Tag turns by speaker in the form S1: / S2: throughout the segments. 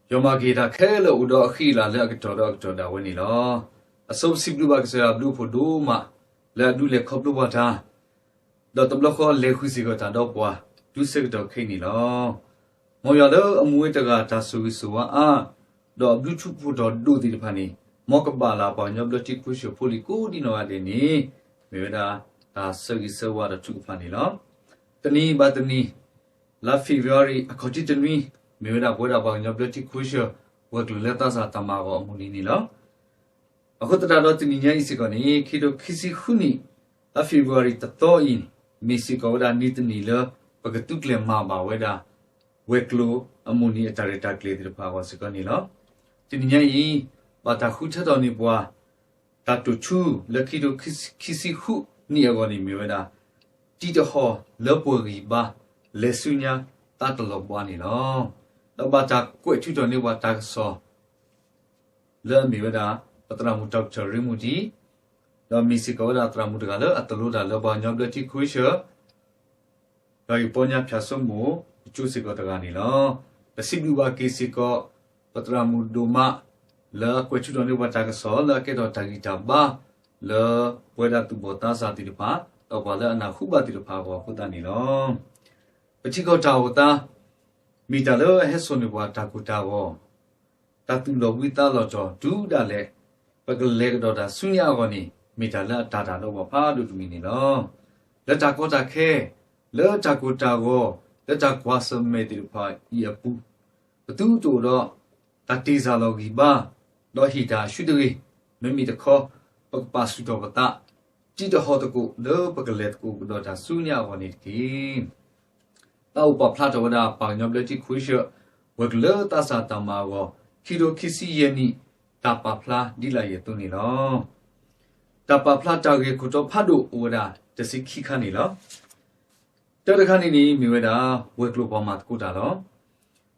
S1: Yomagita Kelo Udo Hila Lagator Winilo. A so simply back blue for Duma, La Dule Coplubata. Dr. Bloco Lehusigota Dopwa, do sector Kenilo. Moyalo, a muetaga Tasuisua, do Bluetooth put or do the penny. Mokabala, by your bloody push your fully good in our deni. Meda, da service water two panilo. The knee but the knee. La February, a cottage me. Meda, what about your bloody cushion? Work letters at Tamago Muninilo. A hotadot in Yasigoni, Kido Kissy Huni. La February, the thaw in. Missikoda Nitanila, Pagatukle Mama, whether Weklo, a Muni at Tarita Clay the Power Sigonilo. Tinyai, but a hutadonibois. Tato chu, Lakido Kissy Hu, Niagoni Mueda. Tito Ho, Lopori Ba, Lesunya, Tatalo Bonilo. The Bata, quite to the what I saw. Learn Mueda, Patramutak Rimuti. The Missikoda Tramutala at the Luda Lobanya Bloody Cusher. The Iponia Piasomo, Chusicotaganilo. The Sibuaki Siko, Patramuduma. Le Quechudoni Watagaso, La Keto Tagitaba, Le Pueda to Botas at the pa, or Wada and Huba to the power of Putanilo. Pachico Tauta, Mitalo Hesoniwa Takutavo. Tatulo Vita Lojo, do Dale, Pagal Doda Sunyagoni, Mitala Tata Nova Padu to Minilo. Le Takota Ke, Le Takutago, Le Takwasam made the pie, Iapu. The two to law, Tatizalogiba. Lohita shudri, Mimi the co, Pagpasutogata, Tito Hotoku, no Pagaletku, Dota Sunya on it king. Taupa Platoda, Pagnobleti Quisha, work le Tasa Tamago, Kido Kissi Yeni, Tapa Pla, Dila Yetunilo. Tapa Plata Kuto Padu, Uda, the Sikikanilo. Tadakanini, Miweda, work Lupamat Kudalo.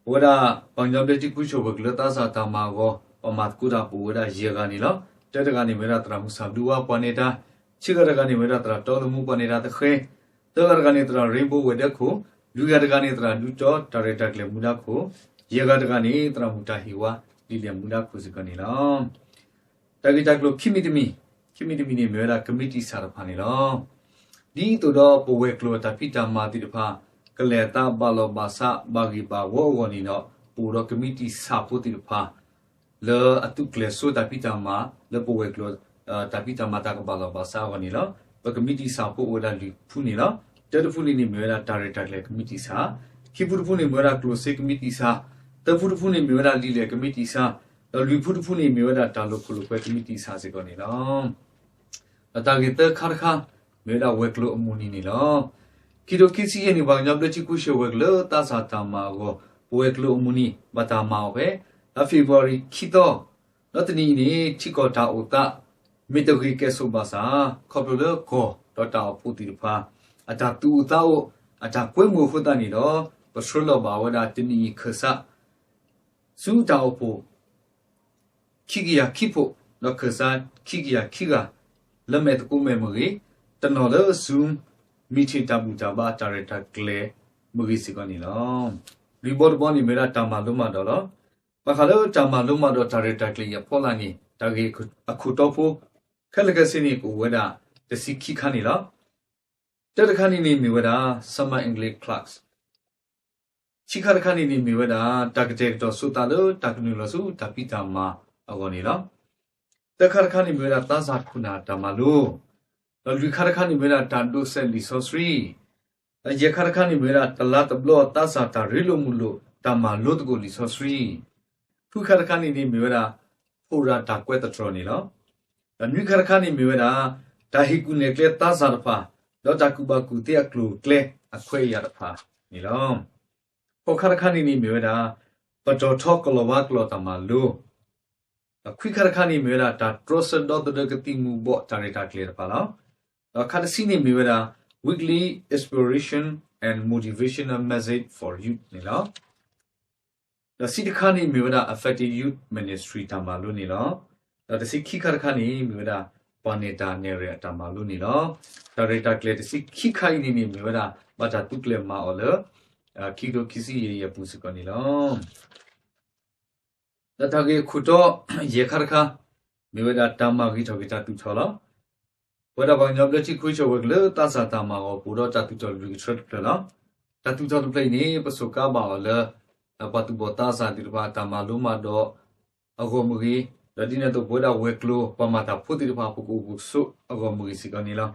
S1: Uda, Pagnobleti Quisha, work le Tasa Tamago. Matkuda Puda Yaganilo, Tedagani Meratra Musabdua Paneta, Chigaragani Meratra Tolumu Paneta the He, Taganitra Rainbow Wedaku, Lugaganitra Duto, Tareta Clemudako, Yagadagani Tramutahiwa, Lilian Mudaku Ziganilo. Tagitaklo Kimitimi Mera Committee Sarapanilo. Di to do Poweklo Tapita Matipa, Kaleta Balo Basa, Bagiba Wogonino, Puro Committee Saputipa. Le atukle so tapitama le poweklo tapitama takabala basa vanila the committee sa po oda li punila telefoni ni mera tareta le committee sa kipurpuni mera close committee sa tafurpuni mera li le committee sa the lipurpuni mera talokulu committee sa se konila atagita kharkha mera weklo amuni ni lo kido kisi ni bangnya ble chikushe weklo ta sa tama go weklo amuni batama be A February Kito, not an ini, Chicota Uta, Mitaki Kesubasa, Copula Co, Dota Putipa, Atatu Tao, Ataquemo Fudanilo, Basrolo Bawada Tini Kasa, Su Taopo, Kigia Kipo, no Kasa, Kigia Kiga, Lamet Memory, the Nola Zoom, Michi Tabutaba Tareta Clay, Mugisigonilo. Reboard Bonnie Miratama Luma Dollar. Mahalo Tamaluma do Taretakli Polani, Tagi Akutopo, Kalagasini Uweda, the Siki Kanila. Tadakanini Miweda, Summer English Clerks. Chikarakanini Miweda, Takate do Sutalo, Taknulasu, Tapita Ma, Agonila. The Karakani Miweda Tazat Kuna Tamalu. The Lukarakani Miweda Tandu Sendi Sosri. The Yakarakani Miweda Talata Blow Tazata Rilumulu, Tamaludgo Sosri. Karakani ni Miweda, Pura Taqueta Tronilo. The new Karakani Miweda, Tahiku Neclet Tazarpa, Dotakuba Kutia Clue, Cle, Aquayarpa, Nilo. Pokarakani ni Miweda, Pato Tokolovaklo Tamalu. A quick Karakani Miweda, that Drossen Dot the Gatimu bought Tarita Clear Pala. A Kadasini Miweda, weekly inspiration and motivational message for youth, Nilo. The Sidikani Miweda affected youth ministry Tamalunilo. The Sikikakani Miweda Paneta Neria Tamalunilo. The Reta Clet Sikikaini Miweda Batatukle Maole. Kido Kisi Yapusikonilo. 那他给苦着也看看，没为了大马给他给他堵错了。为了帮人家去亏着为了大啥大马我不知道他堵着这个车的了，他堵着的play呢不是干嘛了，那把堵把大啥的把大马路嘛到，啊我们给。Jadi na to boda weklo pamata putih pa puku buksu ago mugisi kani la.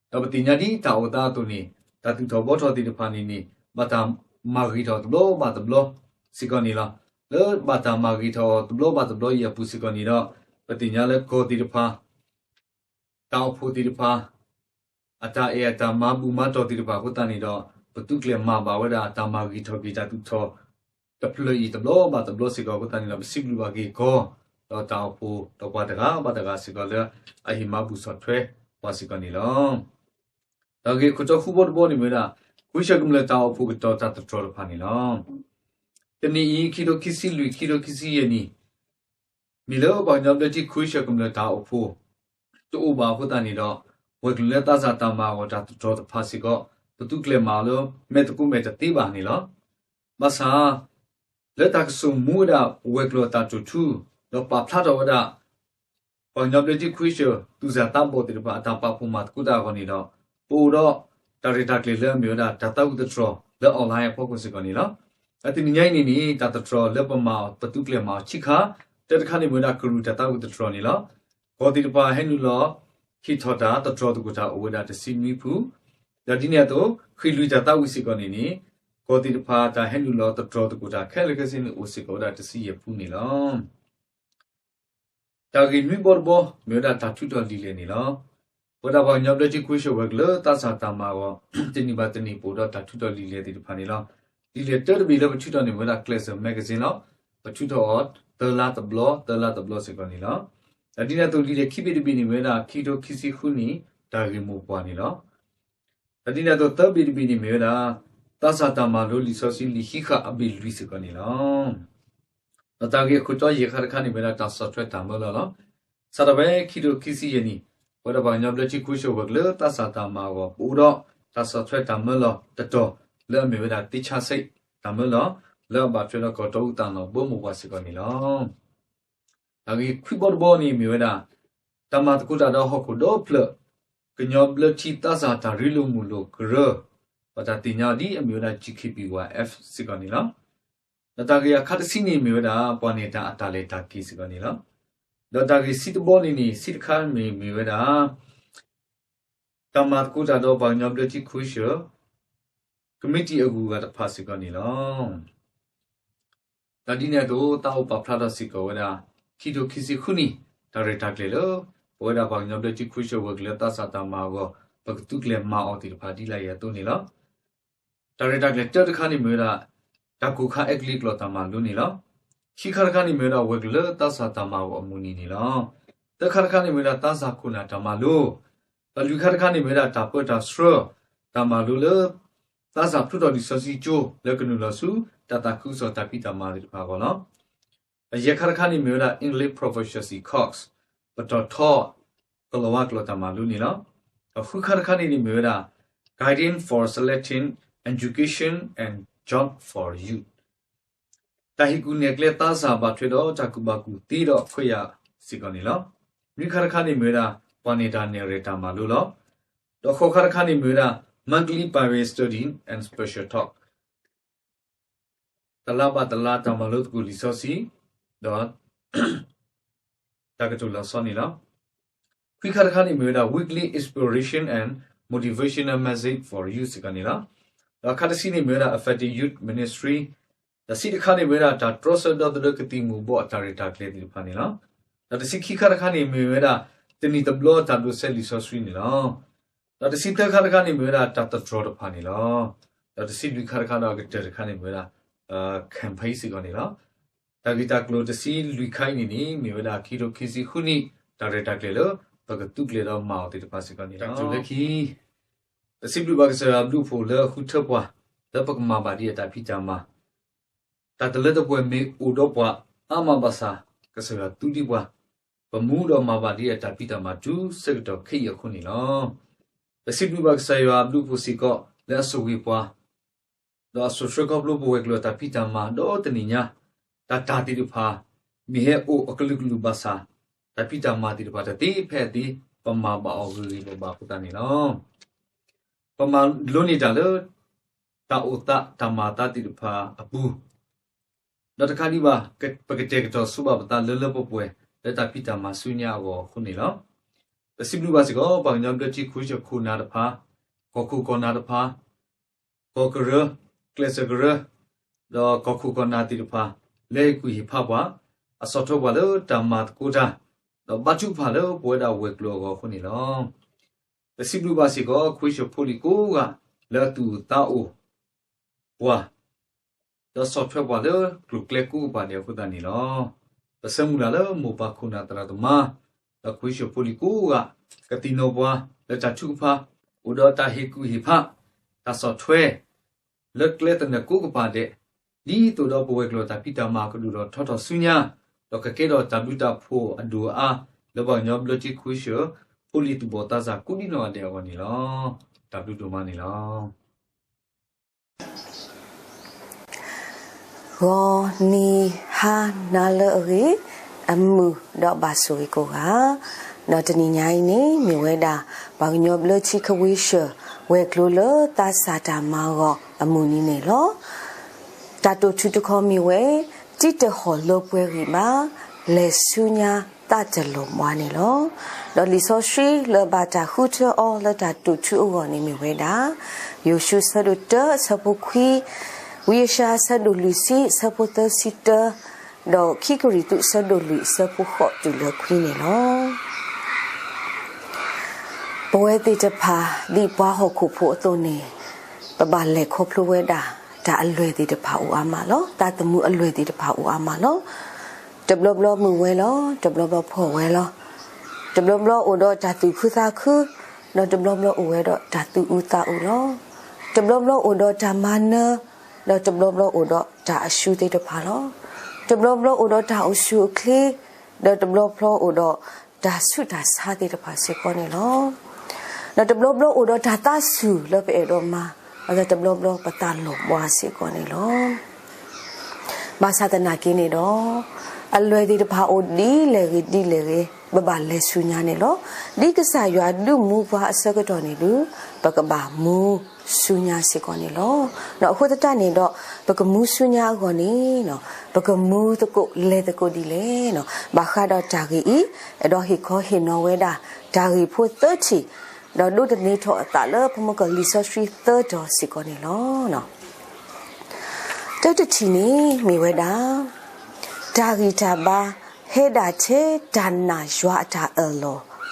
S1: Tapi nyadi ta oda to ni tati to botho di depan ini bata magi to blo bata blo sikani la. Le bata magi to blo bata blo ya pusikani la. Pati nyale ko di depan ta pu di depan ata e ata mabu ma to di depan ko tani do betukle ma ba wada ta magi to ki ta tu to deploy to blo bata blo sikako tani la siklu ba ki ko tao pu to bataga sikale ahima bu software wasikani lo dagi kucho hubor boni mera kuishagumle tao pu to ta to phani lo tani i kilo kisi lui kilo kisi yeni milo ba nyamle ti kuishagumle tao pu to ba pu tani do wegle ta sa ta ma ko ta to phasi ko tu kle ma lo me tu me ta ti ba ni lo basa le ta su mu da weglo ta tu lo pa phla do da pa nyab le ji khuisho tu za ta bo de ba ta pa pu ma ku da ko ni do pu do ta ri ta kle le myo da ta u de tro le online focus ko ni lo ati ni nyai ni ta tro le pa ma pa tu kle ma chi kha te ta kha ni myo da kru ta u de tro ni lo ko di pa he nu lo khi tho da ta tro tu ku ta o da de si mi pu da di ne to khi lu ta u si ko ni ko di pa ta he nu lo ta tro tu ku ta khe le ke sin o si ko da de si ye pu ni lo ta gi mi bor bo myo da ta chu to li le ni lo bo da ba nyab de chi khu sho wek le ta sa ta ma go tin ni ba tin ni bo da ta chu to li le di pha ni lo li le ter bi le chu to ni myo da class magazine lo ba chu to ot the la the blow se ko ni lo da di na to li le khi bi ni myo da khi to khi si khu ni da gi mo pa ni lo da di na to ta bi ni myo da ta sa ta ma lo li so si li hi kha abi lui se ko ni lo ta ge khu to ye khar kha ni myo da ta software ta mo lo sa da be khi to khi si ye ni bo da ba nyab de chi khu sho wek le ta sa ta ma go bo do ta software ta mo lo ta to le myo da ti cha sai ta mo lo le ba phyo lo ko to ta no bo mo wa se ko ni lo ta ge khu bo ni myo da ta ma ta ku ta do ho ku do phle ke nyob le chi ta sa ta ri lu mu lo gro ba ta ti nya di a myo da chi khi pi wa f se ko ni lo ta ge ya kha ta si ni myo da pa ni ta ata le ta ki se ko ni lo ta ge si to bo ni si kha mi myo da ta ma ku ta do ba nyob le chi khu sho committee agu ga ta pha se ko ni lo ta di ne do ta o pa phla da si ko da khi to khi si khu ni ta re ta kle lo bo da ba nyob le chi khu sho wa kle ta sa ta ma go ba tu kle ma o ti pha di la ya to ni lo ta re ta kle ta kha ni myo da ta ku kha ek li klo ta ma lu ni lo khi khar kha ni myo da wa kle ta sa ta ma go amu ni ni lo ta khar kha ni myo da ta sa khu na ta ma lu ba lu khar kha ni myo da ta po ta stro ta ma lu le ta sa phu do di so si jo le knu lo su ta ta khu so ta pi ta ma di pha go lo ye khar kha ni myo da English proficiency course but to ko lo wa klo ta ma lu ni lo khu khar kha ni myo da guidance for selecting education and job for youth ta hi ku ne kle ta sa ba thwe do ta ku ba ku ti do khwe ya si ko ni lo mi khar kha ni myo da pa ni da narrator ma lu lo do kho khar kha ni myo da monthly private study and special talk talaba tala tamalut ku lisosi dot tagatu la sonila khar khani mera weekly inspiration and motivational message for youth kanila la khatasi ni mera affected youth ministry the sit khani mera ta trosa dot the kati mu bo atarita kle di phanila the sit khar khani mera tini the blow ta do sel lisosi ni la the sit khar khani mera ta ta draw the phanila the sit khar khana ga ter khani mera campaign si ko ni la ta gita klo the si lui khai ni ni me da ki ro ki si khu ni ta re ta kle lo ba ga tu kle lo ma o ti pa si ko ni la tu le ki the si blu ba ga sa blu pho le khu thap wa da pa ma ba di ta phi ta ma ta de le de pwe me u do pwa a ma ba sa ka sa tu di pwa ba mu do ma ba di ta phi ta ma tu se do khi ya khu ni lo the si blu ba ga sa ya blu pho si ko le so wi pwa do so shwe ko blu pho we klo ta phi ta ma do ta ni nya ta ta ti du pha มีเฮโออกลุกลุบาซาแต่พิจามาติดปาติแพติปมาบาออกลีโลบาพุตานี่เนาะปมาลุนี่จาเลตาโอตะธรรมาตติดพาอปูดอตคาดิบาปะกะเจกตอสุบาปตาเลปป่วยและตาพิจามาสุญญาโกคุนี่เนาะแต่สิบลูบาสิโกบางยามเดจิคุยจะคูนาดพากอคูกอนาดพากอกเรเคลสกเรดอกอคูกอนาติดพาเลกุหิภาพวาอสอทบาเลตามาตกูดาดอบัจุพาเลป่วยดาเวกโลโกคุนี่เนาะแต่สิบลูบาสิโกคุยจะพูลิกูกะเลตูตาโอวาดอสอทบาเลกลุกเลกูปาเดียวพุตานี่เนาะแต่สมุลาเลโมปาคูนาตราตมาดอคุยจะพูลิกูกะกะติโนบวาเลจัจุพาอุดอตาเฮกุหิภาตาสอทเวเลิกเลตันกูกปาเดดีตัวดอป่วยกลัวตาพิตามากดูดอทอทอสุญญาดอกเกดอจับดูตาโพอดูอาแล้วบางยอบโลจิคุยเชอพูลิตุบอตาซากุดิโนอเดียวกันนี่ลอจับดูตัวมานี่ลอ
S2: ก็นี่ฮานาเลอรีอัมมูดอกบาสุริโกกาดอกตนีญายนี่มีเวดาบางยอบโลจิควิเชอเวกลูเลตาซาตามาก็อัมมูนี่เนี่ยลอตาตุชุตคอมีเวจิตหอลบเวริมาเลสุญญาตาจะลมวานี่ลอดอลิโซชีเลบาตาฮูเตออเลตาตุชุอนี่มีเวดายูชูสะดุเตสะปุคีวิชาสะดุลิซีสะปุเตสิเตดอกคิกริตุสะดุลิสะปุขอตุเลควีนี่ลอปเวติจะพาดีปวาหกุโพโตนี่ปะบาเลคบพลเวดาตาอลวยติจะพาอูอามาลอตาตมูอลวยติจะพาอูอามาลอจับลบมือเวลอจับลบพ่อเวลอจับลบโอดอตาตุคือตาคือดอจับลบโอเวดอตาตุอูตาอูลอจับลบโอดอตามาเนดอจับลบโอดอตาอชูติจะพาลอจับลบโอดอตาอชูคลีดอจับลบโอดอตาสุตาสาติจะพาเสกอนี่ลอดอจับลบโอดอตาตาสุลเปเอดอมาอาจจะบลบปตาลบวาสิก่อนนี่ลบาสาตนากินี่ดออลวยดิพาโอดีเลบบาเลสุญญานี่ลดิกษายาดูมูวาสกตอนี่ดูปกบามูสุญญาสิก่อนนี่ลเนาะโคตตานี่ดอปกมูสุญญาก่อนนี่เนาะปกมูตะโกเลตะโกดีเลเนาะบาคาดอจากีอีดอฮิคอฮินอเวดาจากีพูเตชิดอดูตนี้ทอตาเลพมกลิซอสทรีเตอร์ดอสิกอนี่ลอเนาะเตตทีนี้มีเวดาดาริตาบาเฮดาเชดานาจวาตาเอโล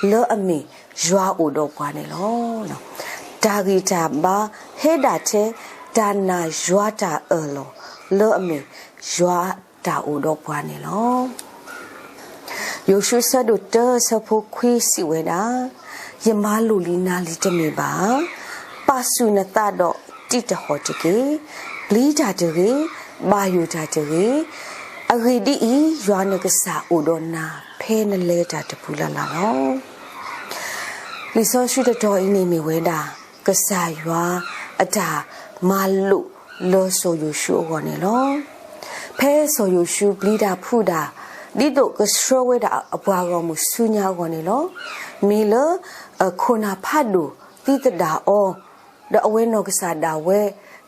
S2: เลอมีจวาอุดกวานี่ลอเนาะดาริตาบาเฮดาเชดานาจวาตาเอโลเลอมีจวาตาอุดกวานี่ลอโยชูซาดุเตอร์สะพุควีสิเวดายมาลูลีนาลิจเมบาปาสุนตาดอติตหอจเกบลีจาจเกบายุจาจเกอเรดีอียานกษาอุดนาเพนเลจาตพูลาลาลอลิซอชุดตออินีมีเวดากษายาอจามาลุโลโซยูชูวเนลอเพโซยูชูบลีดาพูดาดิโดกสโรเวดาอปวากอมุสุญญาวเนลอมีเลโคนาพาดูติตดาอดอเวนอกษาดาเว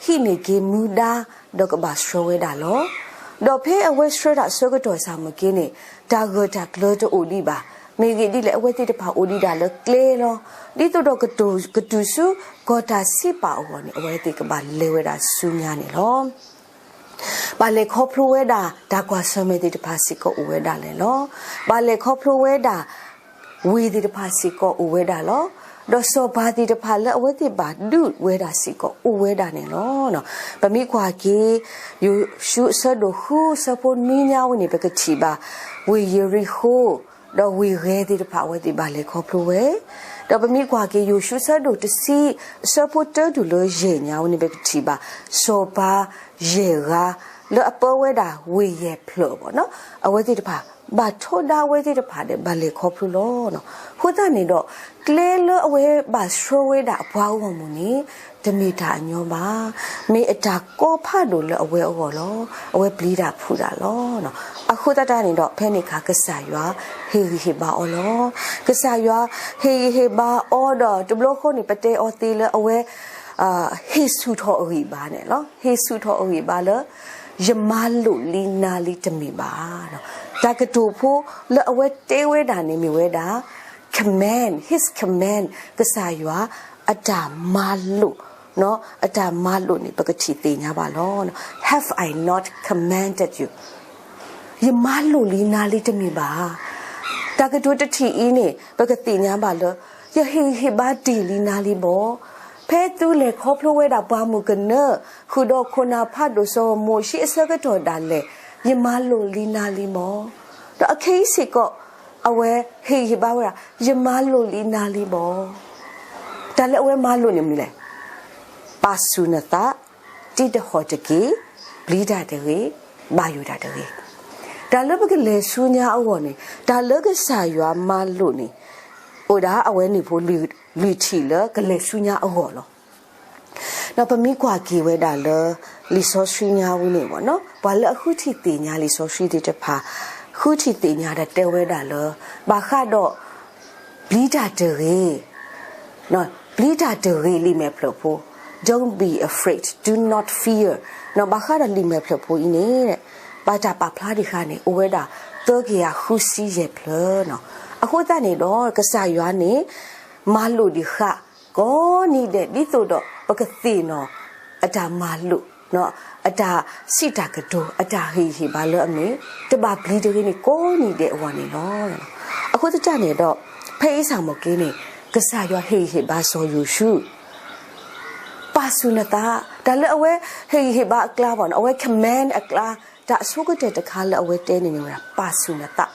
S2: ฮิเนเกมูดาดอกบาสโรเวดาลอดอเพอเวสโรดาโซกตอสามเกเนดาเกตากลโตโอดีบามีเกดิเลอเวติตพาโอดีดาเลเกลลอดิโตดอกกตุสุกอตาสิปาอวเนอเวติกบาเลเวดาสุญญาเนลอบาเลคอพลูเวดาดากวาสเมติตพาสิโกอเวดาเลลอบาเลคอพลูเวดาวีดิตพาสิโกอเวดาลอดอโซบาดิตพาเลอเวติบาดูเวดาสิโกอเวดาเนลอเนาะปะมีกว่ากียูชูซะโดฮูซะปนมีญาวนี่เปกะชีบาวีเยริโฮดอวีเรดิตพาเวติบาเลคอพลูเวดอปะมีกว่ากียูชูซะโดตสิซะปเตดูโลเจญาวนี่เปกะชีบาโซบาเยราเลอเปเวดาวีเยพลอบ่เนาะอเวติตพา ba thoda we ti de pha de ba le kho phlu lo no hu ta ni do kle lo awe ba shro we da bwa wo mu ni de mi ta anyo ba me ata ko pha do lo awe o lo awe bli da phu da lo no akhu ta ta ni do phe ni kha ka sa ywa he ba o lo ka sa ywa he ba o do de blo kho ni pate o ti lo awe he su tho ri ba ne lo he su tho ri ba lo yamalu lina li temi ba no ta ka to pho lo awe te we da ni mi we da command his command ka sa ywa ata malu no ata malu ni pakati te nya ba lo no have I not commanded you yamalu lina li temi ba ta ka to ta thi I ni pakati nya ba lo ya he ba di lina li boเพตูเลครบพลเวดาบามุกันเนอคือดอกคนอาพาดโซโมชิเสกตอดันเลยมาโลลีนาลีมอดอเคสิก็อเวเฮฮิบาเวยมาโลลีนาลีบอดันเลอเวมาโลนี่มีเลปาสุนตะติดฮอตกีบลีดาเดเรบายูดาเดเรดันเลบกเลสุญาอวนี่ดันเลกสายามาโลนี่โอดาอเวนี่โพลีทีเลกเลสุญาอวโลนาปมีกว่ากีเวดาเลลิโซสุญาวินี่บ่เนาะบ่เลခုတီတိညာลิโซสุติตะพาခုတီတိညာดะเตเวดาเลบาคาดอบลีดาเดเรเนาะบลีดาเดเรลิเมพลโพ don't be afraid do not fear เนาะบาคาดลิเมพลโพอีนี่เนบาตาปาพลาดิคานี่โอเวดาเตเกียခုစီเยพลเนาะအခုတနေတော့ကဆာရွာနေမာလူဒီခကောနေတဲ့ဒီဆိုတော့ပကတိနော်အတာမာလူနော်အတာစိတာကတိုအတာဟီဘာလို့အမေတပါပလီတကင်းနေကောနေတဲ့ဟောနေနော်အခုတကြနေတော့ဖေးဆောင်မကင်းနေကဆာရွာဟီဘာဆိုယူရှုပါဆုနတာဒါလည်းအဝဲဟီဘာအကလာဘောနော်အဝဲ command အကလာဒါအစုကတဲ့တခါလည်းအဝဲတဲနေနေတာပါဆုနတာ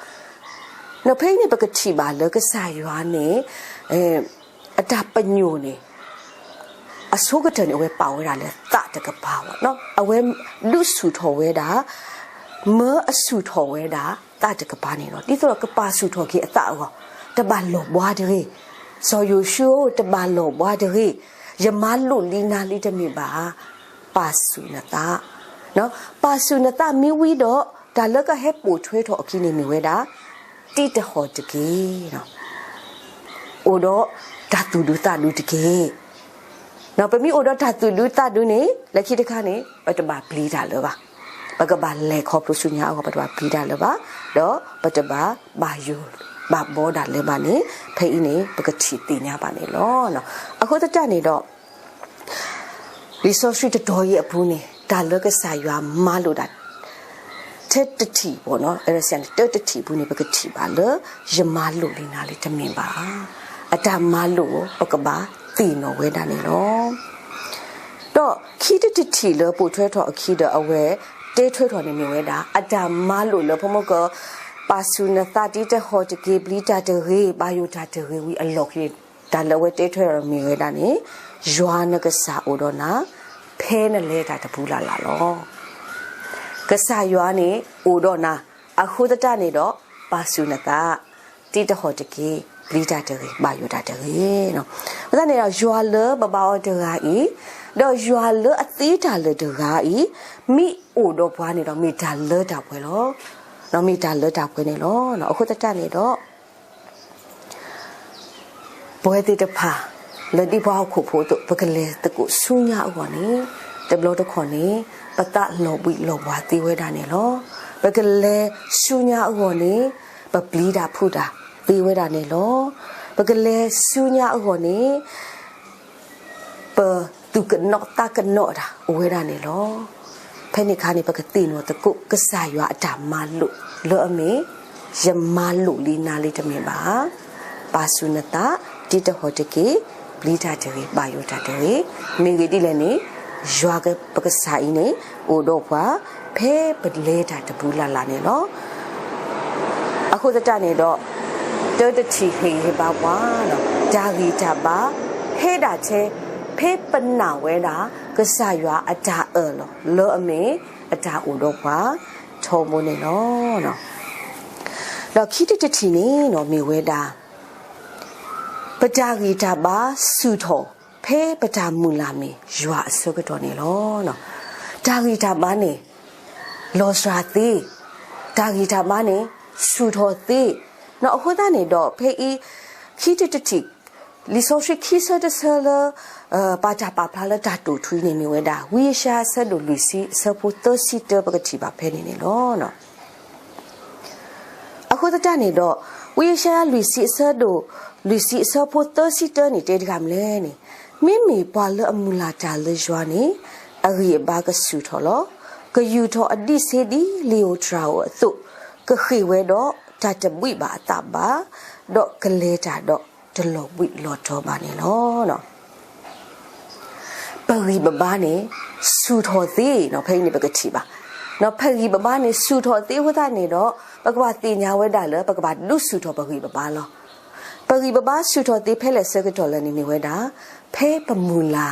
S2: နဖိနေပကတိပါလကဆာရွာနေအတာပညိုနေအစိုးကတဲ့နေဝဲပါဝဲတာလဲတတကပါဝနော်အဝဲလူစုထော်ဝဲတာမေအစုထော်ဝဲတာတတကပါနေတော့ဒီဆိုကပါစုထော်ကြီးအတအောတပါလောဘွားတွေဆိုယူရှိုတပါလောဘွားတွေယမလူလီနာလီတမီပါပါစုနတာနော်ပါစုနတာမီဝီတော့ဒါလကဟဲပူထွေးထော်အခင်းနေမီဝဲတာတိတဟောတကြီးနော်အိုတော့ဓာတုဒုတဒုတကြီးနော်ပမီအိုတော့ဓာတုဒုတဒုနေလက်ခိတခါနေပတဘာပလီတာလောပါပကဘာလေခေါပလူစုညာအောပတဘာပလီတာလောပါတော့ပတဘာဘာယူဘာဘောဒါလေပါနေဖိနေပကတိတင်ညာပါနေလောနော်အခုတတနေတော့ဒီဆိုရှိတတော်ရဲ့အပူနေဒါလကဆာရွာမလို့တာတက်တတီပေါ့နော်အဲ့ဒါဆန်တက်တတီဘူးနေပကတိပါလေယမလို့လင်းနာလေးတမင်ပါအတမလို့ပကဘာတီနော်ဝဲတာနေလောတော့ခီတတီလေပို့ထွဲထော်အခီဒအဝဲတေးထွဲထော်နေမြဝဲတာအတမလို့လေဖမကပါဆုနသတိတဟောတကေပလီတာတရေဘာယိုတာတရေဝီအလော့ခေဒါလဝဲတေးထွဲရမြဝဲတာနေယွာနကဆာအိုဒနာဖဲနလဲတာတပူလာလာလောကဆာယွာနေအိုဒနာအခုတတနေတော့ပါဆုနတာတိတဟောတကေပလီတာတရေဘာယိုတာတရေနော်ဒါနေတော့ယွာလဘဘာအော်တရာဤတော့ယွာလအသေးတာလတရာဤမိအိုတော့ဘွားနေတော့မိတာလတာပွဲလောနော်မိတာလတာပွဲနေလောနော်အခုတတနေတော့ဘွဲတိတဖာလက်ဒီဘွားခုဖို့တော့ပကလေတကုဆူညာအောနေတဘလို့တခွန်နေပတလောဘီလောဘွားတိဝဲတာနေလောပကလေဆူညာအောနေပပလီတာဖူတာတိဝဲတာနေလောပကလေဆူညာအောနေပသူကနော့တာကနော့တာဝဲတာနေလောဖဲနေခါနေပကတိနောတကုကဆာရွာအတာမလုလောအမေယမလုလီနာလီတမေပါပါဆုနတာတိတဟောတကေပလီတာတေဘာယိုတာတေမိဂီတိလည်းနေရွာကပကဆာအင်းနေအိုတော့ဘွာဖဲပလေတာတပူလာလာနေလောအခုတတနေတော့တောတချီခေဘာဘွာနော်ဂျာဂီတာပါဟဲတာချဲဖေးပနာဝဲတာကဆာရွာအတာလောအမေအတာဦးတော့ပါထုံမနေနော် တော့ခိတတတီနေနော်မေဝဲတာပတာဂီတာပါစုထောဖဲပတာမူလာမီရွာအစုကတော့နေလောနော်တာဂီတာပါနေလောစရာတိတာဂီတာပါနေစုထောတိနော်အခုတနေတော့ဖဲဤခိတတတီလီဆိုရှိခိဆဒဆလပါတာပါဖလာတာတူထွေးနေမေဝဲတာဝီရှာဆဒလူစီဆပိုတစီတပကတိပါဖဲနေလောနော်အခုတနေတော့ဝီရှာလူစီဆဒလူစီဆပိုတစီတနေတေကမ်လဲနေမိမိပါလအမူလာတာလေရွာနေအရီဘာကဆူထော်လောကယူထော်အဒီစေဒီလီယိုထရာဝသုကခိဝဲတော့တတပွိပါတပါတော့ကလေးတာတော့တလောပွိလောထောပါနေလောနော်ပရီဘဘာနေဆူထော်သေးနော်ဖိနေပကတိပါနော်ဖရီဘဘာနေဆူထော်သေးဝဒနေတော့ပကဘာတင်ညာဝဲတာလေပကဘာလူဆူထော်ပရီဘဘာလောပရီဘဘာဆူထော်သေးဖဲလေစကတော်လည်းနေဝဲတာဖဲပမူလာ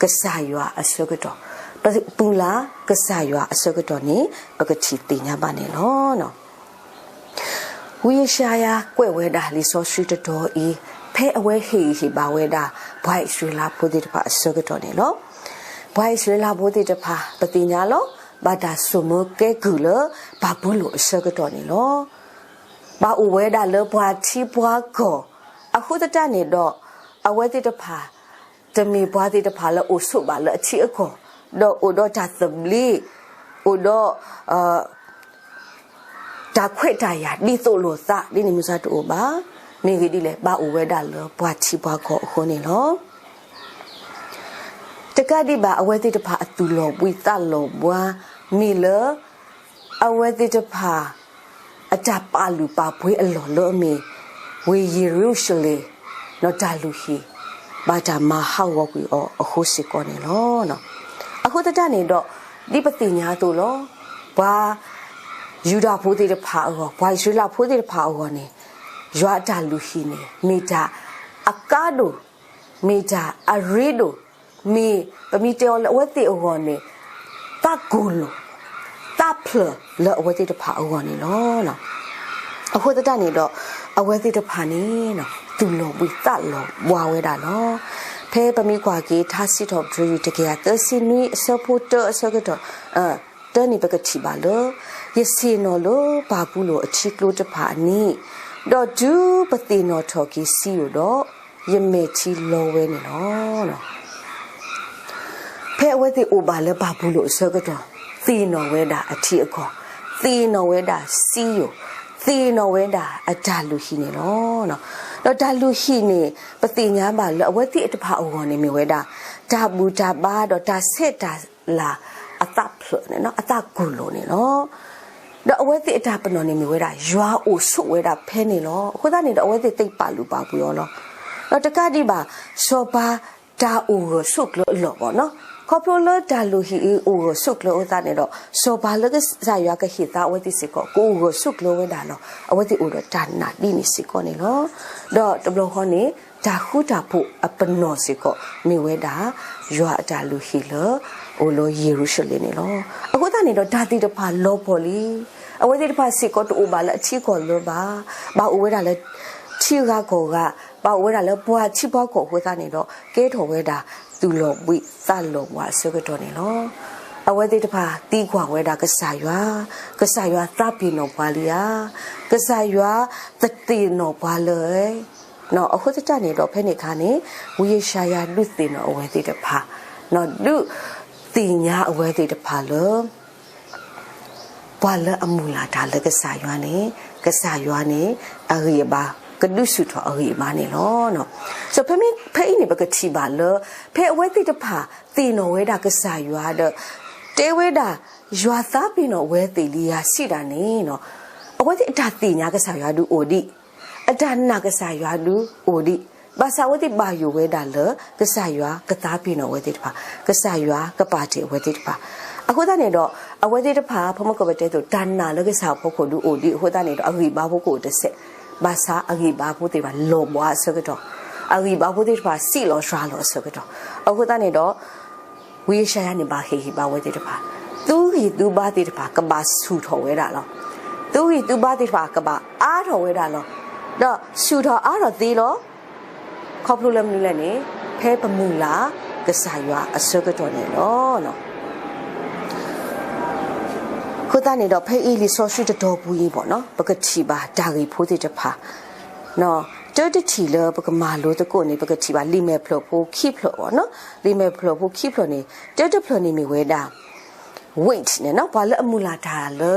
S2: ကဆာရွာအစကတော်ပူလာကဆာရွာအစကတော်နေပကတိတင်ညာပါနေလောနော်ဝီရှာယာကွဲ့ဝဲတာလီဆိုရှိတတော်ဤဖဲအဝဲဟီဟီပါဝဲတာဘွိုက်ရွှေလာပိုတိတဖာအစကတော်နေလောဘွိုက်ရွှေလာပိုတိတဖာပတိညာလောဘာတာဆုမကဲကူလဘာဘူးလို့အစကတော်နေလောဘာအဝဲတာလဘွားချီဘွားကိုအခုတတနေတော့အဝဲတိတဖာတမီဘွားတိတဖာလအိုဆုပါလအချီအခေါ်တော့အိုတော့တာသမလီအိုတော့တာခွေတာရဒီဆိုလို့စဒီနေမျိုးစားတူပါမိဂီဒီလေဘာအဝဲတာလဘွားချီဘွားကိုအခုနေလောတကဒီဘာအဝဲတိတဖာအတူလောဝိတလောဘွားမီလအဝဲတိတဖာအကြပါလူပါဘွေးအလော်လို့မီဝေယေရုရှလေနော်တာလူဟီဘာတာမဟောက်ဝကွေအခုစစ်ကောနေလောနော်အခုတတနေတော့ဒီပတိညာတို့လောဘာယူဒာဖိုးတဲ့ဖာအောဘွိုင်ရွှေလာဖိုးတဲ့ဖာအောနေရွာတာလူဟီနေမိတာအကာဒိုမိတာအရီဒိုမိပမီတေောလဝတ်တေအောနေတကူလတဖလလောဝတ်တေဖာအောနေလောနော်အခုတတနေတော့အဝဲသေးတဖာနေနော်သူလောဝိတလောဝါဝဲတာနော်ဖဲပမိကွာကြီးထားစစ်တော့ဒရီတကယ်သစီနွီဆပိုတာဆကတော့တန်နေပကတိပါလောယစီနော်လောဘာဘူးလို့အချီကလို့တဖာနီတော့ဒူပတိနော်ထော်ကြီးစီရတော့ယမေချီလောဝဲနေနော်ဖဲအဝဲသေးအိုပါလဲဘာဘူးလို့ဆကတော့သီနော်ဝဲတာအထီအခေါ်သီနော်ဝဲတာစီယသီနော်ဝဲတာအကြလူရှိနေနော်တော့ဒါလူရှိနေပတိညာပါလောအဝဲတိအတဖာအောနေမြဝဲတာဒါဘူးဒါပါတော့ဒါဆက်တာလာအတဖလနေနော်အတကူလိုနေနော်တော့အဝဲတိအတပနော်နေမြဝဲတာရွာအိုဆုဝဲတာဖဲနေလောခုသားနေတော့အဝဲတိတိတ်ပါလူပါဘူးရောတော့တကတိပါစောပါဒါအိုဆုကလောပေါ့နော်ခေါပလိုလဒါလူဟီအိုဆုကလောသားနေတော့စောပါလကစာရွာကဟိတာဝဲတိစကောကိုဆုကလောဝဲတာလောအဝဲတိအိုတော့ဒါနာဒီနေစကောနေလောတော့တဘလခေါနေဒါခုတာဖို့အပနောစကောမိဝဲတာရွာဒါလူဟီလောအိုလိုယေရုရှလင်နေလောအခုသားနေတော့ဒါတိတဖာလောပေါ်လီအဝဲတိတဖာစကောတူဘာလအချီကောလောဘာအိုဝဲတာလဲချီကကောကဘာဝဲတာလဲဘွားချီဘောကောဟိုသားနေတော့ကဲထော်ဝဲတာသူလောဝိသလောဝါစကတော့နေလောအဝဲတိတဖာတီးခွာဝဲတာကဆာရွာသပိနောပါလီယာကဆာရွာတတိနောပါလေနော်အခုတတနေတော့ဖဲနေခါနေဝီရှာယာလူသိနောအဝဲတိတဖာနော်လူတင်ညာအဝဲတိတဖာလောဘွာလအမူလာဒါလကဆာရွာနေကဆာရွာနေအရိဘာကဒုစုထောအရိမာနေလောနော်ဆိုဖဲနေပကတိပါလောဖဲအဝဲတိတဖာတင်နောဝဲတာကဆာရွာတော့တေဝဲတာရွာသားပြီးတော့ဝဲတိလီယာရှိတာနေနော်အဝဲတိအတာတင်ညာကဆာရွာဒူအိုဒီအတာနာကဆာရွာဒူအိုဒီဘာသာဝတိဘာယဝဲတာလောကဆာရွာကသားပြီးတော့ဝဲတိတဖာကဆာရွာကပါတိဝဲတိတဖာအခုတနေတော့အဝဲတိတဖာဖမကဘတဲဆိုဒါနာလောကဆာဖို့ကိုဒူအိုဒီအခုတနေတော့အဂိဘာဖို့ကိုတစ်ဆက်ဘာသာအဂိဘာဖို့တေပါလောဘွားဆိုကတော့အဂိဘာဖို့တေပါစီလောရှာလောဆိုကတော့အခုတနေတော့ဝီရှာရနေပါခေဟိပါဝဲတေတပါသူဟိသူဘာတေတပါကဘာဆူထော်ဝဲတာလောသူ Louis tu ba ti fa ka ba a tho we da lo do su tho a tho ti lo kho plu lam ni le ni phe pa mu la ka sa ywa a so ka to ni lo no ko ta ni do phe i li so shu to bu yi bo no ba ka chi ba da gi pho ti ta pha noตัวที่เลยปกมาโลตะโกนี่ปกติว่าลิเมพลโพคีพลบ่เนาะลิเมพลโพคีพลนี่ตัวพลนี่มีเวดา weight เนี่ยเนาะဘာလဲအမူလာတာလဲ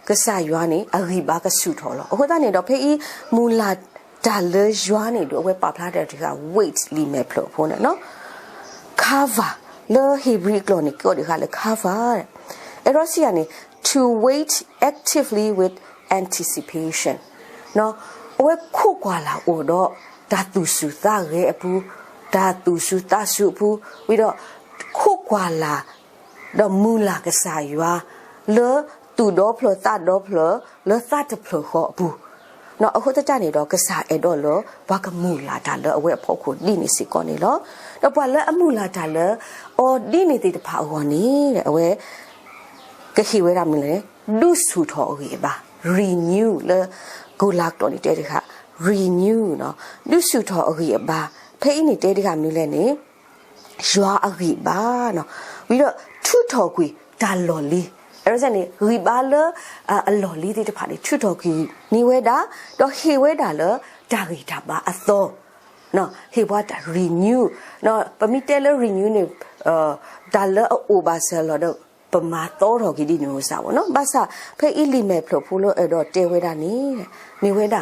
S2: ကဆာရွာနေအဂိဘာကဆူထော်လောအခုတနေတော့ဖေးမူလာတာလဲရွာနေတော့ဝဲပပလာတဲ့ဒီက weight လိเมพลโพเนี่ยเนาะ cover လဲ hebrew ကလို့နေကိုဒီကလဲ cover အဲ့တော့စီကနေ to wait actively with anticipation เนาะဝဲခုကွာလာအိုတော့ဓာတုစုသားရဲ့အပူဓာတုစုတဆုပူပြီးတော့ခုကွာလာတော့မူလာကစားရွာလေတူတော့ဖလတတော့ဖလလေသတ်ဖလခောဘူးနော်အခုတကြနေတော့ကစားအဲ့တော့လောဘာကမူလာတာလေအဝဲဖို့ခုဒီနေစီကောနေလောတော့ဘာလဲအမူလာတာလေအော်ဒီနေတဲ့တဖာဟောနေတဲ့အဝဲကခိဝဲရမလဲဒုစုထောကြီးပါ renew လေကိုလာတော့နေတဲ့ခါ renew နော်ဒုစုထောအကြီးပါဖိနေတဲ့ဒီကမျိုးလဲနေရွာအကြီးပါနော်ပြီးတော့ထုထောကွေဒါလော်လီအဲ့ဒါနဲ့ရီပါလအလော်လီတဲ့တဖာနေထုထောကွေနေဝဲတာတော့ဟေဝဲတာလဒါဂီတာပါအသောနော်ဟေဝတာ renew နော်ပမီတဲလ renew နေဒါလအိုဘာဆယ်လော်တော့ပမာတော်တော်ကြီးဒီမျိုးစားဗောနော်ဘာသာဖေးအီလီမဲဖလို့ဖလို့အဲ့တော့တဲဝဲတာနေဝဲတာ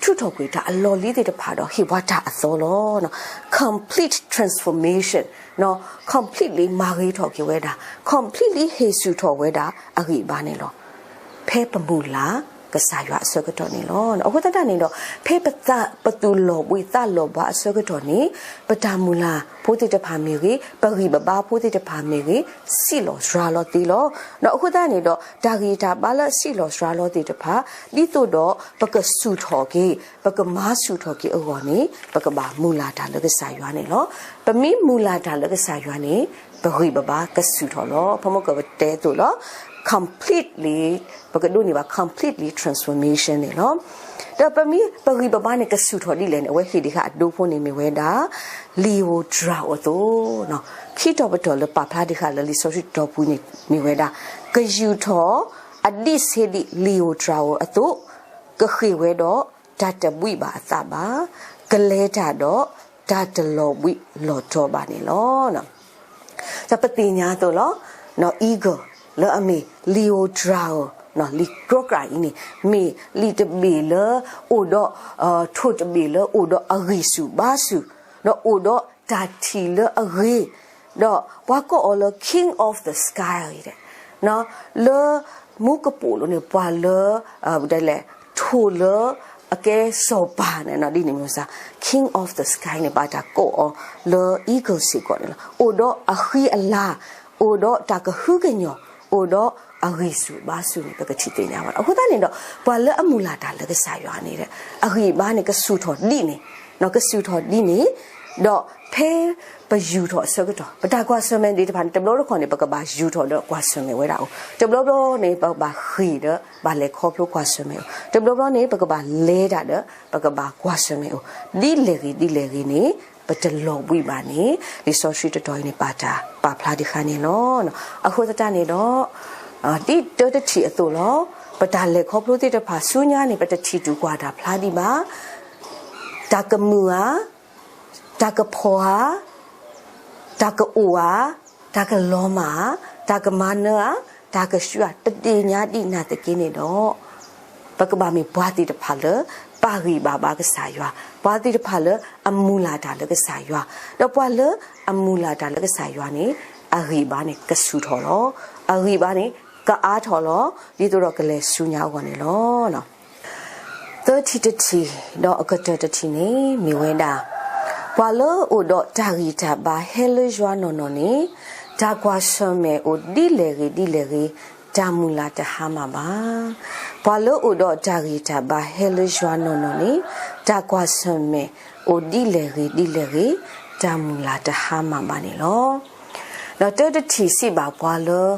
S2: ထုထောကွေတာအလော်လေးတဲ့တဖာတော့ဟိဝတာအစောလောနော် complete transformation နော် completely မာရီထော်ကြဝဲတာ completely ဟေစုထော်ဝဲတာအဂိဘာနေလောဖဲပမူလာကစားရွာအစကတော့နေလောအခုတတနေတော့ဖဲပတူလောဝိသလောဘာအစကတော့နေပတာမူလာဖိုးတိတဖာမီကြီးပဂိဘဘာဖိုးတိတဖာမီကြီးစီလောစရာလောတီလောနော်အခုတနေတော့ဒါဂီတာဘာလစီလောစရာလောတီတဖာဒီတို့တော့ပကစုထော်ကြီးပကမာစုထော်ကြီးအော်နေပကဘာမူလာတာလကစားရွာနေလောပမီမူလာတာလကစားရွာနေပဂိဘဘာကစုထော်လောဖမကဘတဲတို့လောcompletely ဘကဒိုနေပါ completely transformation နေနော်တော့ပမီပဂိဘဘာနေကဆူထော်ဒီလေဝဲခီဒီခါဒိုဖို့နေမီဝဲတာလီယိုဒရာအိုတိုနော်ခီတော့ဘတော်လပပလာဒီခါလလီဆိုရှိတော့ဘူးနေမီဝဲတာကယူထော်အဒီစီဒီလီယိုဒရာအိုအတုကခိဝဲတော့ဓာတ်တပွိပါအသပါကလဲတာတော့ဓာတ်လောဝိလောတော့ပါနေလောနော်စပတိညာတော့နော် eagle လောအမေလီယိုဒရာနော်လီကရိုကရိုင်းနေမေလီတဘီလောအိုတော့ထိုတဘီလောအိုတော့အဂိစုဘာစုနော်အိုတော့တာတီလောအဂိတော့ဘာကောအော်လော king of the sky တဲ့နော်လောမူကပူလို့နေပွာလောဒါလေထိုလောအကဲစောပါနေနော်ဒီနေမျိုးစား king of the sky နေပါတာကိုအော်လော eagle စီကောနော်အိုတော့အခိအလာအိုတော့တာကဟုကညောအိုတော့အဂိစုဘာစုနေပကတိတင်ရပါအခုတန်းနေတော့ဘာလဲအမူလာတာလည်းကစားရွာနေတဲ့အဂိဘာနေကဆူထော်ဒီနေနော်ကဆူထော်ဒီနေတော့ဖဲပယူထော်ဆကတော့ပတာကွာဆမန်ဒီတဖန်တဘလို့ခေါ်နေပကဘာယူထော်တော့ကွာဆမဲဝဲတာတဘလို့နေပကဘာခီတော့ဘာလဲခေါ်လို့ကွာဆမဲတဘလို့နေပကဘာလဲတာတော့ပကဘာကွာဆမဲဒီလေကြီးနေပတလောဝိပါနေဒီဆိုရှိတတော်နေပါတာပါဖလာဒီခါနေနော်အခုတတနေတော့ဒီတောတချီအတူလောပတာလေခေါပလို့တဲ့ဖာဆူညာနေပတချီတူကွာတာဖလာဒီပါတာကမူဟာတာကဖောဟာတာကအိုဟာတာကလောမာတာကမနာတာကရှူတတိညာတိနာတကင်းနေတော့ပကဘာမီဘွားတိတဖာလေပါရီဘာဘာကစားရွာဘွားတိတဖာလေအမူလာတာလေကစားရွာတော့ဘွားလေအမူလာတာလေကစားရွာနေအရီဘာနေကဆူထော်လောအရီဘာနေကအားထော်လောဒီတို့တော့ကလေးဆူညာဝင်နေလောနော်30တတီတော့အကတတတီနေမြဝဲတာဘာလို့အိုတော့တာဂီတာဘာဟဲလရွာနော်နော်နေဒါကွာဆမဲအိုဒီလေကြီးဒါမူလာတဟာမှာပါဘာလို့အိုတော့တာဂီတာဘာဟဲလရွာနော်နော်နေဒါကွာဆမဲအိုဒီလေကြီးဒါမူလာတဟာမှာပါနေလောတော့တတတီစီပါဘာလို့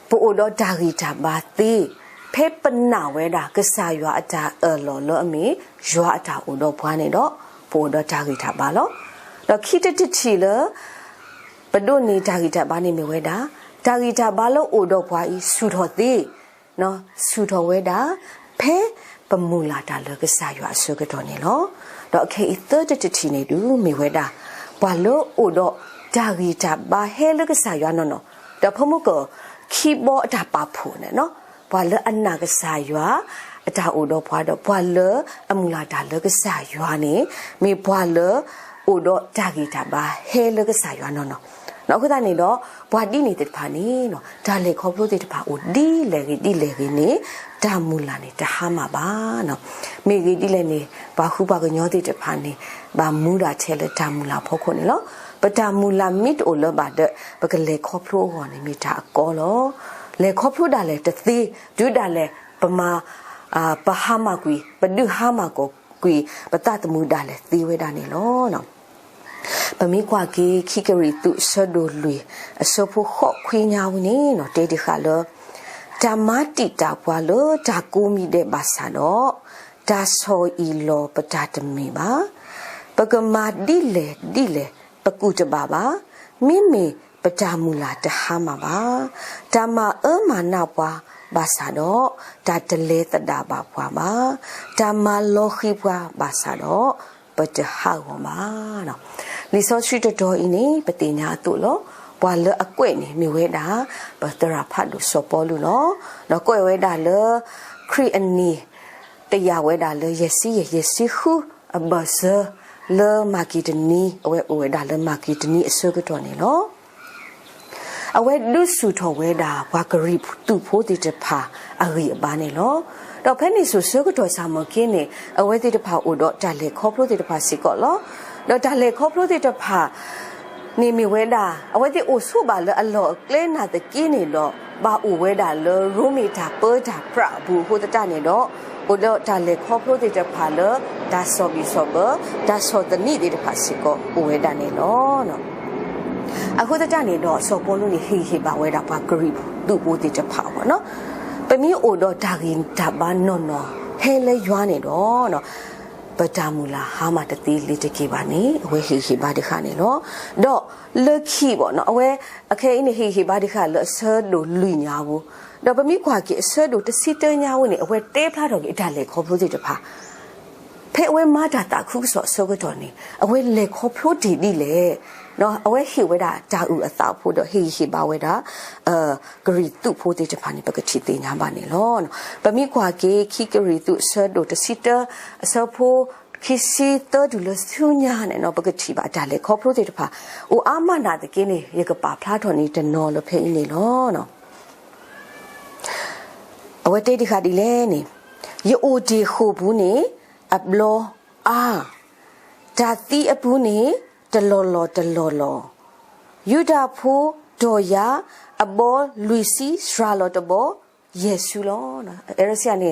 S2: ပို့တော့ဒါဂီတာဘာတီ เพปนาเวดากษายว่าจาลอลอมียัวจาอุดบวานี่ดอกปูดจากิทาบาลอแล้วคิดติทีเลปดุนี่จากิทาบานี่มีเวดาจากิทาบาลอุดบวาอีสุดตีเนาะสุดเวดาเพปมูลาตาเลกษายว่าสุกตอนี่ลอดอกเคอีเตอร์ติทีนี่ดูมีเวดาบาลอุดจากิทาบาเฮเลกษายว่านอดอกพมุก็คีย์บอร์ดปาพูเนี่ยเนาะบาลอันนากษายว่าจาอุดบวาดบาลอมูลาตาเลกษายว่านี่มีบาลอุดจากิทาบาเฮเลกษายว่านอနော်ခုတည်းနေတော့ဘွာတိနေတဲ့ဖာနေနော်ဒါလေခေါပလို့တဲ့ဖာဦးဒီလေကြီးနေဒါမူလာနေတဟာမှာပါနော်မိကြီးဒီလေနေဘာခုပါကညောတဲ့ဖာနေဘာမူတာချဲလေဒါမူလာဖို့ခုနေလို့ပဒါမူလာမစ်အိုလဘာတဲ့ဘကလေခေါပလို့ဟောနေမိတာအကောလို့လေခေါပလို့ဒါလေတသေးဒုဒါလေပမာပဟာမကွီပဒုဟာမကိုကွီပတတမူဒါလေသေဝဲတာနေလို့နော်ပမိကွာကေခိကရီတုဆဒိုလူအစဖို့ခော့ခွေးညာဝနေနော်တေဒီခါလောဓမ္မတိတာဘွာလောဓာကူမီတဲ့ဘာသာတော့ဒါဆိုဤလောပဒတမီပါပကမာဒီလေပကုတပါပါမိမိပဒမူလာတဟာမှာပါဓမ္မမာနာပွားဘာသာတော့ဒါတလေတတာပါဘွာပါဓမ္မလောခိဘွာဘာသာတော့ပတဟာဝမာနော်လီဆောရှိတတော်အင်းနေပတိညာတို့လောဘွာလအကွဲ့နေမြဝဲတာပတရာဖတ်လို့စောပေါ်လို့နော်တော့ကွဲ့ဝဲတာလခရီအနီတရားဝဲတာလယစီခုအဘဆာလမာကီတနီအဝဲတာလမာကီတနီအစကတော်နေနော်အဝဲဒုစုတော်ဝဲတာဘွာဂရိတူဖို့တိတဖာအရိအပါနေလောတော့ဖဲနေဆိုစကတော်စာမကင်းနေအဝဲတိတဖာအိုတော့ဒါလေခေါပလို့တိတဖာစီကောလောတော့ဒါလေခေါပလို့တိတဖာနေမီဝဲတာအဝဲတိအိုဆုပါလအလောကလဲနာတကင်းနေတော့ဘာအိုဝဲတာလရူမီတာပေါ်တာပရဘူးဟိုတတနေတော့အိုတော့ဒါလေခေါပလို့တိတဖာလဒါဆောဘီဆောဘဒါဆောတနိတိတဖာစီကောအိုဝဲတာနေနော်အခုတတနေတော့ဆောပေါ်လို့နေဟေပါဝဲတာပါဂရိတူပိုတိတဖာပေါ့နော်ပမီအိုတော့ဒါကင်ဒါဘာနော်ဟဲလေရွာနေတော့နော်ပဒါမူလာဟာမတတိလေးတကေပါနေအဝဲဟေပါဒီခါနေတော့လက်ခီပေါ့နော်အဝဲအခဲအင်းဟေပါဒီခါလဆာဒိုလူညာဘူးတော့ပမီခွာကေဆာဒိုတစီတညာဝင်နေအဝဲတဲဖလာတော့အဒါလေခေါ်ဖို့တဖာဖဲအဝဲမာတာတာခုဆောကတော့နေအဝဲလေခေါ်ဖို့ဒီလေနော်အဝဲဟိဝဲတာဒါဥအသောဖို့တော့ဟိပါဝဲတာဂရီတုဖို့တဲ့တဖာနေပကချီတင်ညာပါနေလောပမိခွာကေခိဂရီတုဆဒိုတစီတအစဖို့ခိစီတဒူလဆုညာနဲ့နော်ပကချီပါဒါလေခေါ်ဖို့တဲ့တဖာအိုအာမနာတကင်းနေရကပါဖလားတော်နေတနော်လဖိနေလောနော်အဝဲတေးဒီခါဒီလဲနေယအိုဒီခုဘူးနေအဘလောအာဒါတိအဘူးနေတလောလောယူဒာဖိုဒေါ်ယာအဘောလူစီစရာလောတဘောယေရှုလောနော်အဲ့ရစီကနေ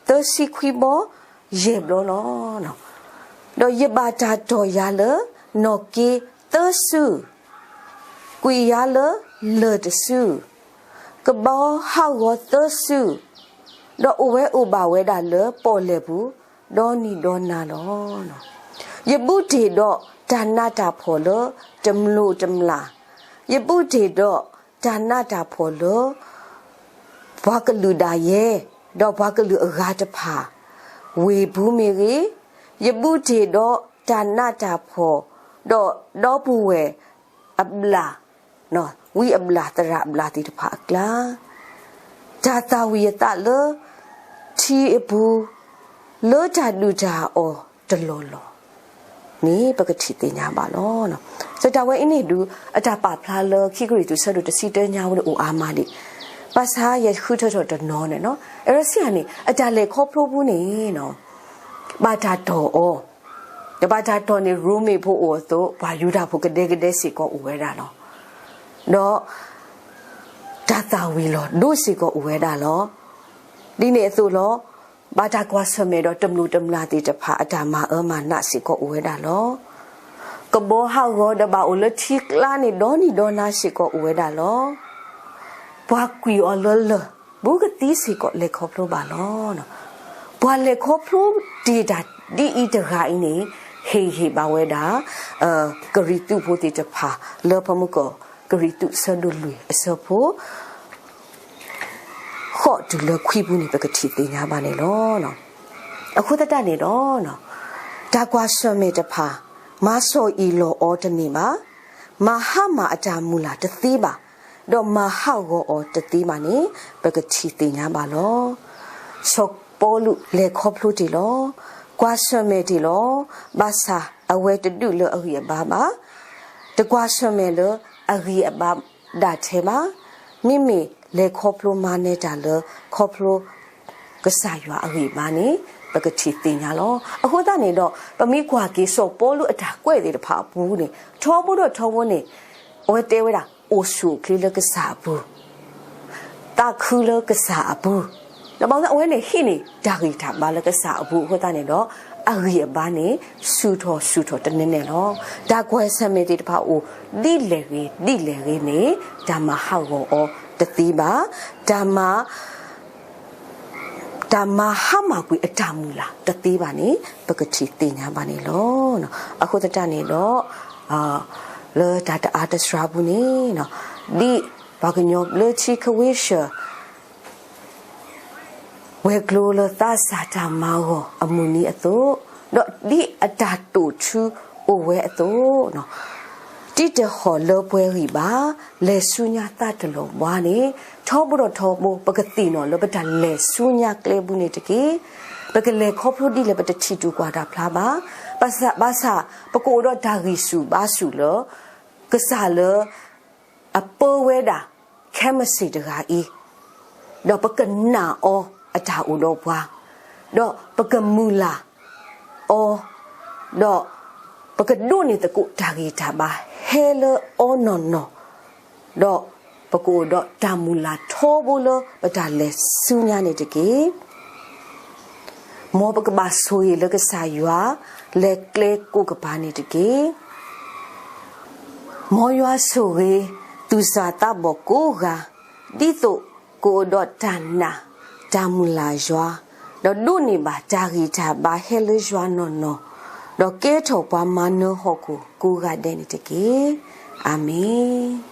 S2: သစီခွီဘောယေဘလောနော်တော့ယဘာတာဒေါ်ယာလနော်ကေသဆုကွီယာလတဆုကဘောဟောဝသဆုတော့အဝဲဥပါဝဲတာလပေါ်လေဘူးဒေါ်နီဒေါ်နာလောနော်ယပုတေတော့ဒါနတာဖော်လို့တမလို့တမလားယပုတေတော့ဒါနတာဖော်လို့ဘာကလူဒါရဲ့တော့ဘာကလူအဂါတဖာဝေဘူးမေကြီးယပုတေတော့ဒါနတာဖော်တော့ဘူးဝဲအဘလာနော်ဝီအဘလာတရအဘလာတိတဖာကလာဒါတာဝီတလချီအဘူးလောတာလူတာအော်တလောလောနေပကတိတင်ညာပါလောနော်စတဝဲအင်းနေဒူအတာပါဖလာလခိဂရီတူဆဒူတစီတညာဝအိုအာမာလီပါစာရခုထထတနော်နဲ့နော်အဲ့ရစီကနေအတာလေခေါပရိုဘူးနေနော်ဘာတာတော်အောတဘာတာတော်နေရူမီဖို့အိုသို့ဘာယူတာဖို့ကတဲ့စီကောအိုဝဲတာနော်တော့ဒါတာဝီလောဒုစီကောအိုဝဲတာလောဒီနေအသို့လောဘာတာကွာဆမေတော့တမလူတမလာတိတဖာအတာမမာနစီကိုဝဲတာလောကဘောဟောရောတဘာအိုလတိကလာနေဒေါ်နာစီကိုဝဲတာလောဘွာကွီအော်လလ ဘူးကတိစီကလေခေါပလိုပါလောနော်ဘွာလေခေါပလိုဒီဒါဒီအီတဂိုင်းနေဟေဟေပါဝဲတာဂရီတုဖို့တိတဖာလောပမှုကဂရီတုဆဒူလူအစဖို့ခေါ်တူလခွေးဘူးနေပကတိတင်ညာပါနေလောနော်အခုတတနေတော့နော်ဒါကွာဆွမေတဖာမဆောဤလောအောတနေမှာမဟာမအတာမူလာတသေးပါတော့မဟောက်ကိုတသေးပါနေပကတိတင်ညာပါလောဆောပေါ်လူလေခေါပလူတီလောကွာဆွမေတီလောဘာသာအဝဲတတုလအရိယဘာပါတကွာဆွမေလအရိယဘာဒါသေးပါမိမိလေခေါပလူမနေတာလခေါပလူကစားရွာအရိဘာနေပကတိတင်ညာလောအခုတနေတော့ပမိကွာကေဆောပေါ်လူအတာကွဲ့သေးတဖာဘူးနေထောဘူးတော့ထောဘူးနေဝဲတဲဝဲတာအိုဆူခလကစားဘူးတာခုလကစားဘူးတော့ဘာလို့အဝဲနေဟိနေဒါဂီတာဘာလကစားဘူးဟိုတနေတော့အရိယဘာနေဆူထောတနေနေလောဒါကွဲဆမေတီတဖာအိုဒီလေရီနေဒါမဟောက်ကိုတတိပါဒါမဟာမကွေအတမူလားတသေးပါနေပကတိတင်ညာပါနေလောနော်အခုတတနေတော့လေဒါတအားတစရာဘူးနေနော်ဒီဘာကညောလေချီခွေးရှဝဲကလိုလသစာတာမောအမူနီအတော့တော့ဒီအတာတူချူအိုဝဲအတော့နော်တိတဟောလပွဲရီပါလေဆုညာတတ်တလုံးဘွားနေထောဘတော့ထောဘပကတိနော်လပတလေဆုညာကလေဘူးနေတကေပကလေခေါပလိုဒီလေပတချီတူကွာတာဖလားပါဘာသာပကိုတော့ဒါဂီစုဘာစုလကစားလအပေါ်ဝဲတာခဲမစီတကားဤတော့ပကနာအောအတာဦးတော့ဘွားတော့ပကမူလာအောတော့ပကဒုန်တကုဒါဂီတာပါဟဲလအောနော်နော်တော့ပကိုတော့တာမူလာထောဘူးလို့ပဒါလဲစူညာနေတကေမောပကဘာဆိုရလကစားရွာလက်ကလေကိုကပါနေတကေမောရွာဆိုရေသူစာတဘကိုကဒီတော့ကိုတော့တန်နာတာမူလာရွာတော့ဒုန်နေပါဒါဂီတာပါဟဲလရွာနော်နော်တော့ကဲထောပွားမနောဟောကိုကတဲ့နေတကေအာမင်